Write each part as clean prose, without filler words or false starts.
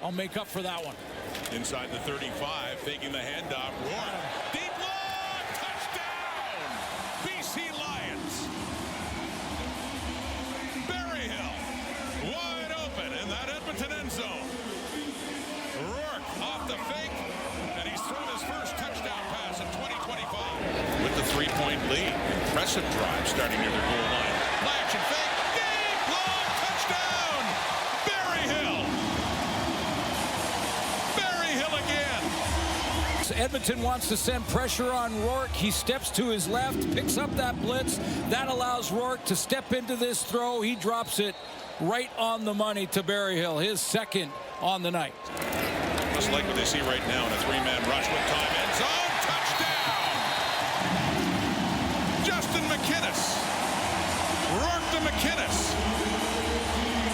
I'll make up for that one. Inside the 35, faking the handoff. Rourke, deep long, touchdown! BC Lions. Berryhill, wide open in that Edmonton end zone. Rourke off the fake, and he's thrown his first touchdown pass in 2025. With the 3-point lead, impressive drive starting near their goal line. Flash and fake, deep long, touchdown! Berryhill. Edmonton wants to send pressure on Rourke. He steps to his left, picks up that blitz. That allows Rourke to step into this throw. He drops it right on the money to Berryhill, his second on the night. Just like what they see right now in a 3-man rush with time. End zone, touchdown! Justin McInnes. Rourke to McInnes.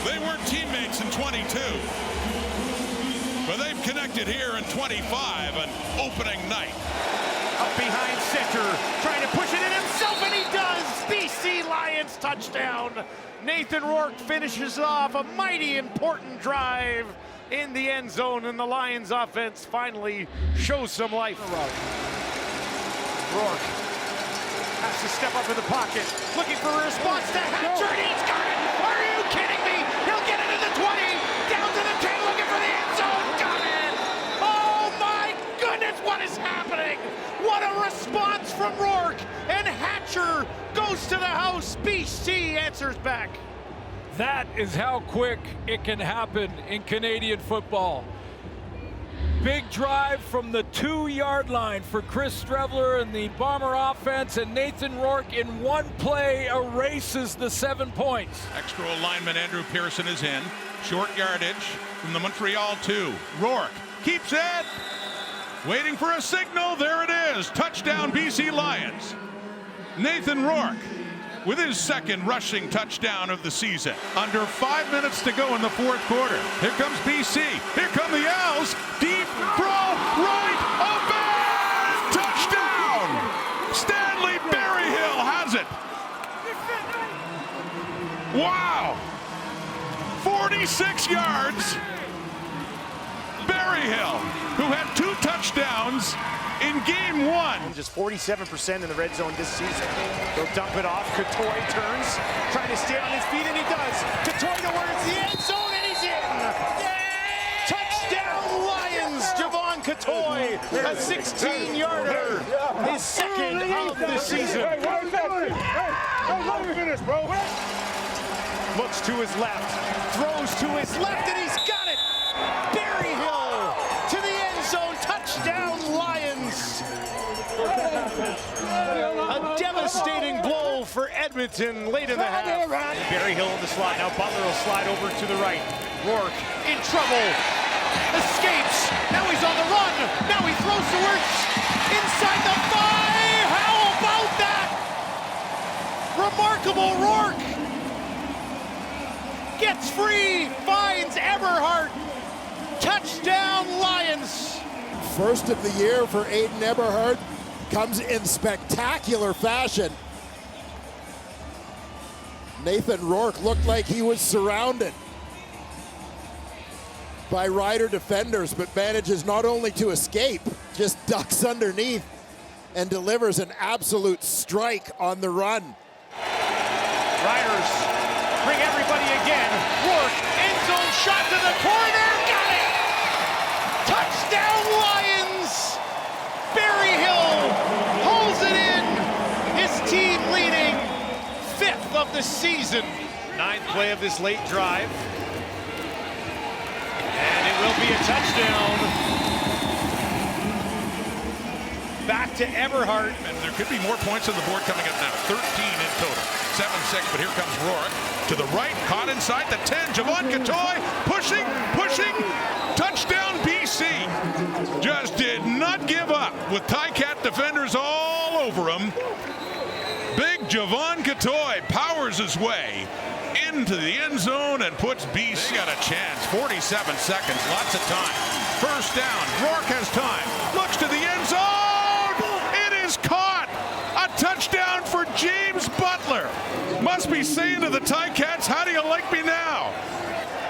They weren't teammates in 22. But they've connected here in 25, an opening night. Up behind center, trying to push it in himself, and he does! BC Lions touchdown! Nathan Rourke finishes off a mighty important drive in the end zone, and the Lions offense finally shows some life. Rourke has to step up in the pocket, looking for a response to Hatcher, and he's got it! Are you kidding me? He'll get it to the 20, down to the 10, looking for the end zone! What is happening? What a response from Rourke, and Hatcher goes to the house. BC answers back. That is how quick it can happen in Canadian football. Big drive from the 2-yard line for Chris Streveler and the Bomber offense, and Nathan Rourke in one play erases the 7 points. Extra lineman Andrew Pearson is in. Short yardage from the Montreal 2. Rourke keeps it. Waiting for a signal, there it is. Touchdown BC Lions. Nathan Rourke with his second rushing touchdown of the season. Under 5 minutes to go in the fourth quarter. Here comes BC. Here come the Owls. Deep throw, right, open! Touchdown! Stanley Berryhill has it. Wow! 46 yards. Berryhill, who had 2 touchdowns in game 1. Just 47% in the red zone this season. They'll dump it off. Couture turns, trying to stay on his feet, and he does. Couture towards the end zone, and he's in. Yay! Touchdown Lions! Javon Couture, a 16-yarder, his second of the season. Looks to his left, throws to his left, and he's got it. Berryhill to the end zone, touchdown Lions. A devastating blow for Edmonton late in the half. Berryhill in the slot, now Butler will slide over to the right. Rourke in trouble, escapes, now he's on the run, now he throws towards inside the 5, how about that? Remarkable Rourke. Gets free, finds Eberhardt. Touchdown Lions! First of the year for Aiden Eberhardt, comes in spectacular fashion. Nathan Rourke looked like he was surrounded by Rider defenders, but manages not only to escape, just ducks underneath and delivers an absolute strike on the run. Riders bring everybody again. Rourke, end zone shot to the corner, got it! Touchdown Lions! Berryhill holds it in. His team leading 5th of the season. 9th play of this late drive. And it will be a touchdown. Back to Eberhardt. And there could be more points on the board coming up now. 13 in total. 7-6, but here comes Rourke. To the right, caught inside the 10. Javon Couture pushing. Touchdown BC. Just did not give up with Ticat defenders all over him. Big Javon Couture powers his way into the end zone and puts BC got a chance. 47 seconds, lots of time. First down, Rourke has time. Looks to the end zone. It is caught. A touchdown for James Butler. Must be saying to the Ticats, how do you like me now?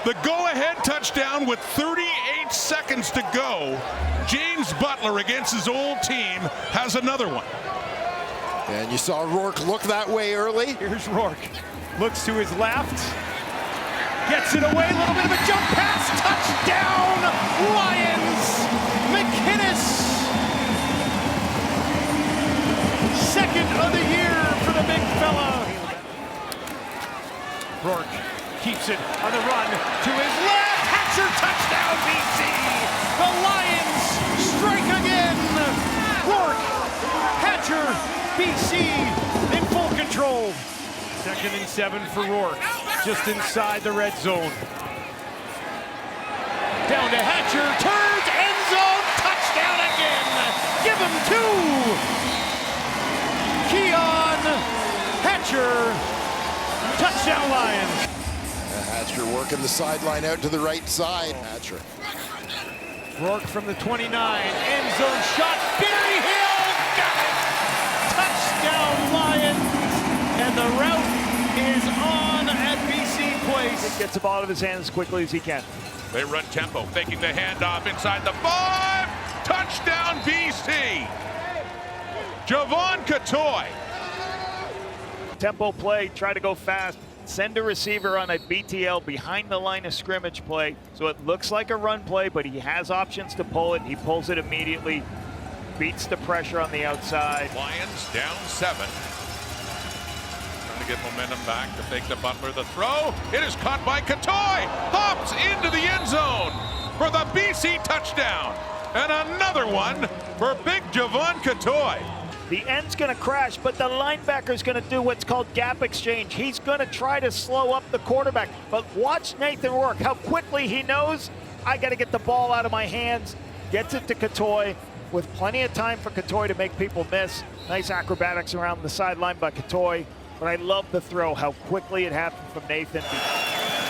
The go-ahead touchdown with 38 8 seconds to go. James Butler against his old team has another one. And you saw Rourke look that way early. Here's Rourke. Looks to his left. Gets it away. A little bit of a jump pass. Touchdown, Lions. McInnes. Second of the year for the big fella. Rourke keeps it on the run to his left. Hatcher, touchdown, BC. The Lions strike again. Rourke, Hatcher, BC in full control. 2nd and 7 for Rourke, just inside the red zone. Down to Hatcher, turns, end zone, touchdown again. Give him 2. Keon Hatcher, touchdown Lions. Hatcher working the sideline out to the right side. Hatcher. Rourke from the 29, end zone shot, Barry Hill, got it! Touchdown Lions, and the route is on at BC Place. Gets the ball out of his hands as quickly as he can. They run tempo, faking the handoff inside the 5. Touchdown BC. Javon Catoy. Tempo play, try to go fast. Send a receiver on a BTL behind the line of scrimmage play. So it looks like a run play, but he has options to pull it. He pulls it immediately. Beats the pressure on the outside. Lions down 7. Trying to get momentum back to fake the Butler. The throw. It is caught by Catoy. Hops into the end zone for the BC touchdown. And another one for big Javon Catoy. The end's going to crash, but the linebacker's going to do what's called gap exchange. He's going to try to slow up the quarterback. But watch Nathan Rourke, how quickly he knows, I got to get the ball out of my hands. Gets it to Catoy with plenty of time for Catoy to make people miss. Nice acrobatics around the sideline by Catoy. But I love the throw, how quickly it happened from Nathan.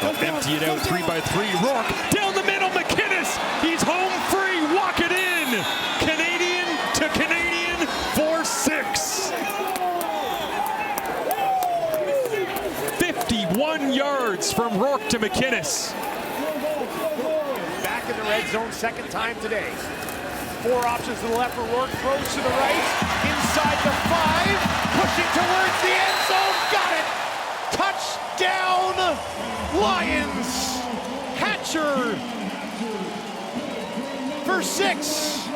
Empty it out 3-by-3. Rourke down the middle. McInnes. He's home free. Walk it in. Canadian to Canadian for 6. 51 yards from Rourke to McInnes. Back in the red zone, 2nd time today. 4 options to the left for Rourke. Throws to the right. Inside the 5. Pushing towards the end zone. Got it. Touchdown. Lions. Hatcher for 6.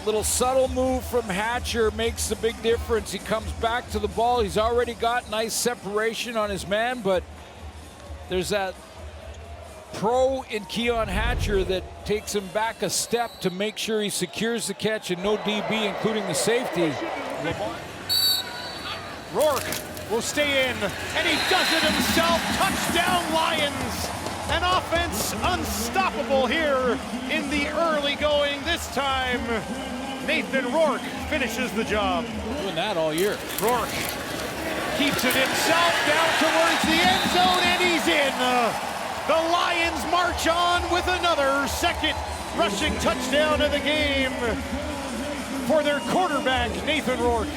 Little subtle move from Hatcher makes the big difference. He comes back to the ball. He's already got nice separation on his man, but there's that pro in Keon Hatcher that takes him back a step to make sure he secures the catch, and no DB, including the safety. Rourke will stay in, and he does it himself. Touchdown Lions. An offense unstoppable here in the early going. This time, Nathan Rourke finishes the job. Doing that all year. Rourke keeps it himself down towards the end zone, and he's in. The Lions march on with another 2nd rushing touchdown of the game for their quarterback, Nathan Rourke.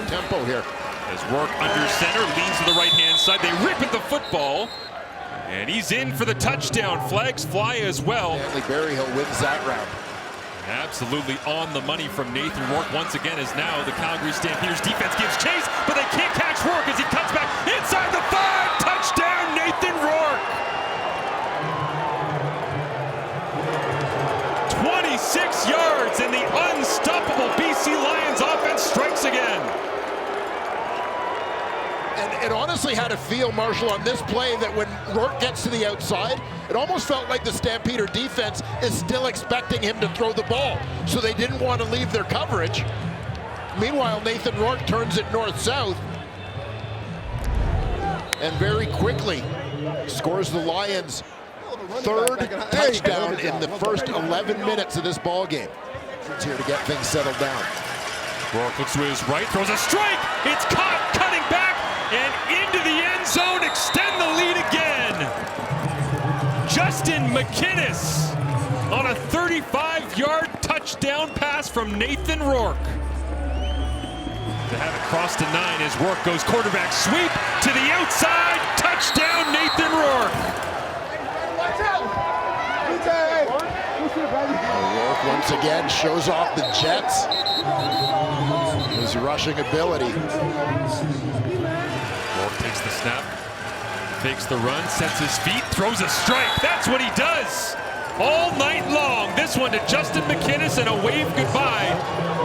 Tempo here. As Rourke under center, leans to the right-hand side. They rip at the football, and he's in for the touchdown. Flags fly as well. Berryhill wins that round. Absolutely on the money from Nathan Rourke. Once again, as now the Calgary Stampeders defense gives chase, but they can't catch Rourke as he cuts back inside the 5. Touchdown, Nathan Rourke. 26 yards, and the unstoppable BC Lions offense strikes again. And it honestly had a feel, Marshall, on this play that when Rourke gets to the outside, it almost felt like the Stampeder defense is still expecting him to throw the ball. So they didn't want to leave their coverage. Meanwhile, Nathan Rourke turns it north-south and very quickly scores the Lions' 3rd touchdown in the first 11 minutes of this ball game. It's here to get things settled down. Rourke looks to his right, throws a strike. It's caught, cutting back, and into the end zone, extend the lead again. Justin McInnes on a 35-yard touchdown pass from Nathan Rourke. To have it cross to 9 as Rourke goes quarterback sweep to the outside. Touchdown, Nathan Rourke. Watch out! Rourke once again shows off the Jets. His rushing ability. Rourke takes the snap, fakes the run, sets his feet, throws a strike. That's what he does all night long. This one to Justin McInnis and a wave goodbye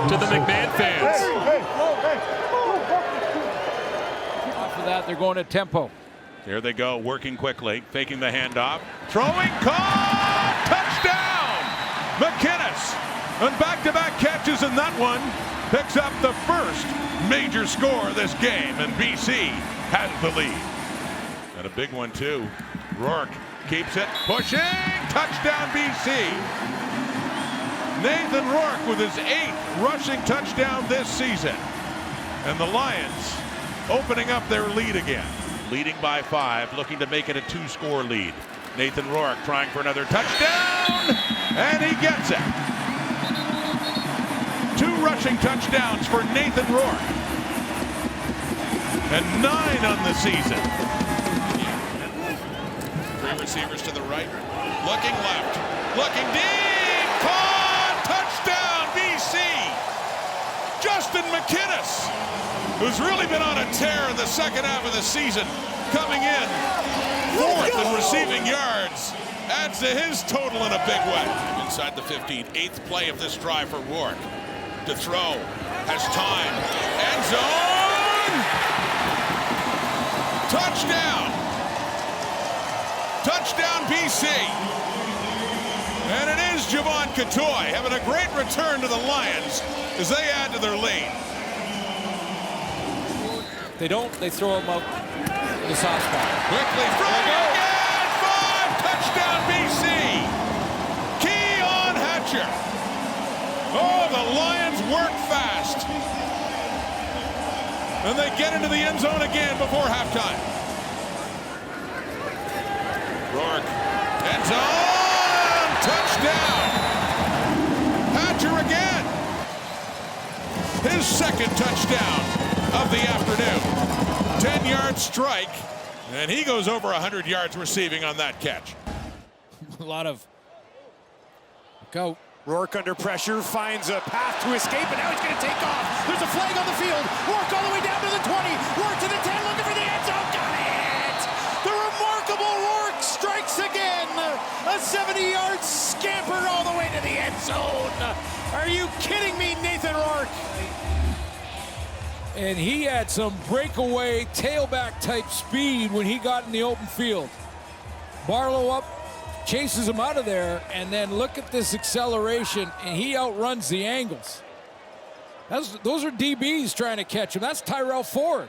to the McMahon fans. After that, they're going at tempo. There they go, working quickly, faking the handoff. Throwing, caught! Touchdown! McInnis! On back-to-back catches in that one, picks up the first major score of this game, and BC has the lead. And a big one, too. Rourke keeps it, pushing! Touchdown, BC! Nathan Rourke with his 8th rushing touchdown this season. And the Lions opening up their lead again. Leading by 5, looking to make it a 2-score lead. Nathan Rourke trying for another touchdown, and he gets it. 2 rushing touchdowns for Nathan Rourke, and 9 on the season. 3 receivers to the right, looking left, looking deep, caught, touchdown, BC. Justin McInnis, who's really been on a tear in the second half of the season, coming in 4th in receiving yards, adds to his total in a big way. Inside the 15, 8th play of this drive for Rourke. To throw, has time, end zone, touchdown, touchdown BC. And it is Javon Catoy having a great return to the Lions as they add to their lead. They don't, they throw him up the soft spot. Quickly throwing again, 5, touchdown BC. Keon Hatcher. Oh, the Lions work fast. And they get into the end zone again before halftime. Rourke, end zone, touchdown. Hatcher again. His 2nd touchdown of the afternoon. 10-yard strike, and he goes over 100 yards receiving on that catch. A lot of go. Rourke under pressure, finds a path to escape, and now he's going to take off. There's a flag on the field. Rourke all the way down to the 20. Rourke to the 10, looking for the end zone. Got it! The remarkable Rourke strikes again. A 70-yard scamper all the way to the end zone. Are you kidding me, Nathan Rourke? And he had some breakaway tailback type speed when he got in the open field. Barlow up, chases him out of there, and then look at this acceleration, and he outruns the angles. Those are DBs trying to catch him. That's Tyrell Ford.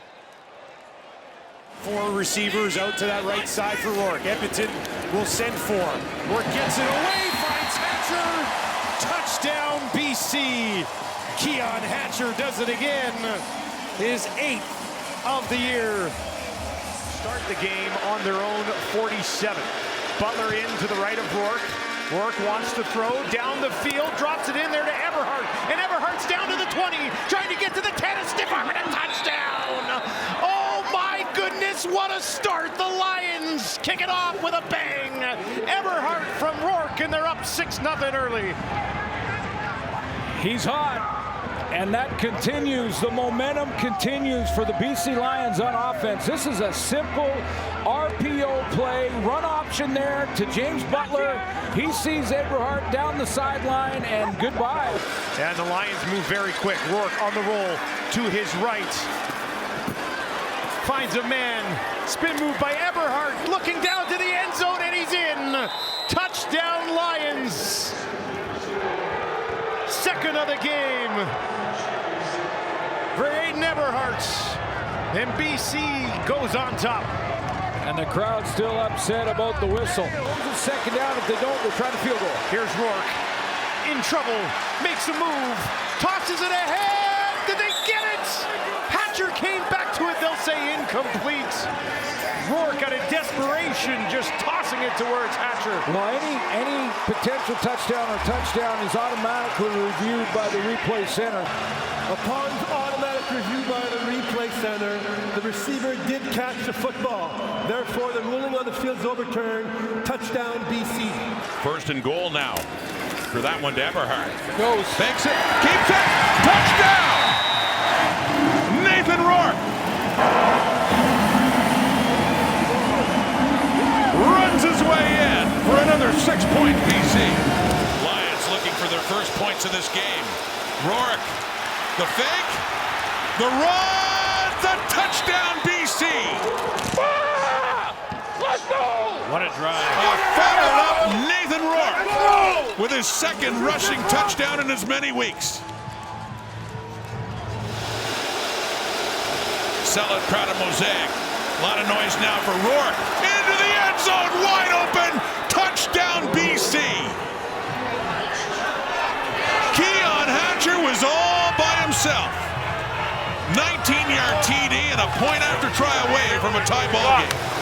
4 receivers out to that right side for Rourke. Edmonton will send 4. Rourke gets it away, finds Hatcher. Touchdown, BC. Keon Hatcher does it again. His 8th of the year. Start the game on their own 47. Butler in to the right of Rourke. Rourke wants to throw down the field, drops it in there to Eberhardt, and Eberhardt's down to the 20, trying to get to the 10, a stiff arm and a touchdown! Oh my goodness, what a start! The Lions kick it off with a bang! Eberhardt from Rourke, and they're up 6-0 early. He's hot. And that continues, the momentum continues for the BC Lions on offense. This is a simple RPO play, run option there to James Butler. He sees Eberhardt down the sideline, and goodbye. And the Lions move very quick. Rourke on the roll to his right. Finds a man, spin move by Eberhardt, looking down to the end zone, and he's in. Touchdown Lions. 2nd of the game for Aiden Eberhardt, and BC goes on top. And the crowd's still upset about the whistle. It's 2nd down. If they don't, they're trying to field goal. Here's Rourke, in trouble, makes a move, tosses it ahead. Did they get it? Hatcher came back to it. They'll say incomplete. Rourke out of desperation, just tossing it towards Hatcher. Well, any potential touchdown or touchdown is automatically reviewed by the replay center. Upon automatic review by the replay center, the receiver did catch the football. Therefore, the ruling on the field is overturned. Touchdown, BC. 1st and goal now. After that one to Eberhard. Goes. Takes it, keeps it, touchdown! Nathan Rourke runs his way in for another 6-point BC. Lions looking for their first points of this game. Rourke, the fake, the run, the touchdown BC. Let's go! What a drive. Fired up Nathan Rourke with his second rushing touchdown in as many weeks. Solid crowd of Mosaic. A lot of noise now for Rourke. Into the end zone, wide open. Touchdown BC. Keon Hatcher was all by himself. 19-yard TD and a point after try away from a tie ball game.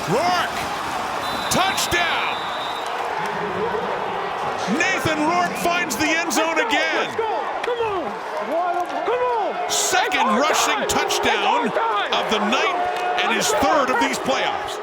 Rourke, touchdown! Nathan Rourke finds the end zone again. Second rushing touchdown of the night and his third of these playoffs.